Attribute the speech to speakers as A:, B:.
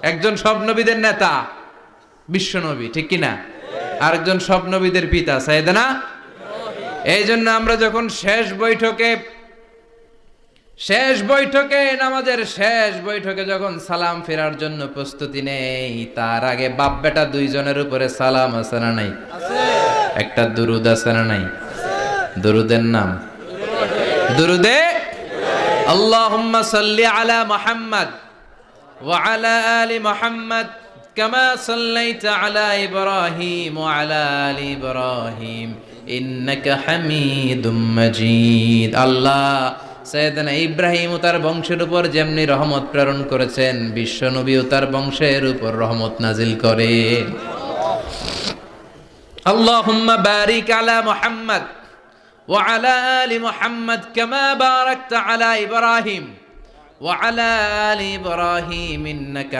A: একজন সব নবীদের নেতা বিশ্ব নবী, ঠিক কিনা? আরেকজন সব নবীদের পিতা সাইয়েদনা। এই জন্য আমরা যখন শেষ বৈঠকে নামাজের শেষ বৈঠকে যখন সালাম ফেরার জন্য প্রস্তুতি নেই, তার আগে বাপ বেটা দুইজনের উপরে সালাম আছে না নাই? একটা দুরুদ আছে না নাই? দুরুদের নাম দুরুদে আল্লাহুম্মা সাল্লি আলা মুহাম্মদ ওয়া আলা আলি মুহাম্মদ কামা সাল্লাইতা আলা ইব্রাহিম ওয়া আলা আলি ইব্রাহিম ইন্নাকা হামিদুম মাজিদ। আল্লাহ সাইয়েদনা ইব্রাহিম ও তার বংশের উপর যেমনি রহমত প্রেরণ করেছেন, বিশ্ব নবী ও তার বংশের উপর রহমত নাজিল করেন। আল্লাহুম্মা বারিক আলা মুহাম্মদ ওয়া আলা আলি মুহাম্মদ কামা বারাকতা আলা ইব্রাহিম ওয়া আলা আলি ইব্রাহিম ইন্নাকা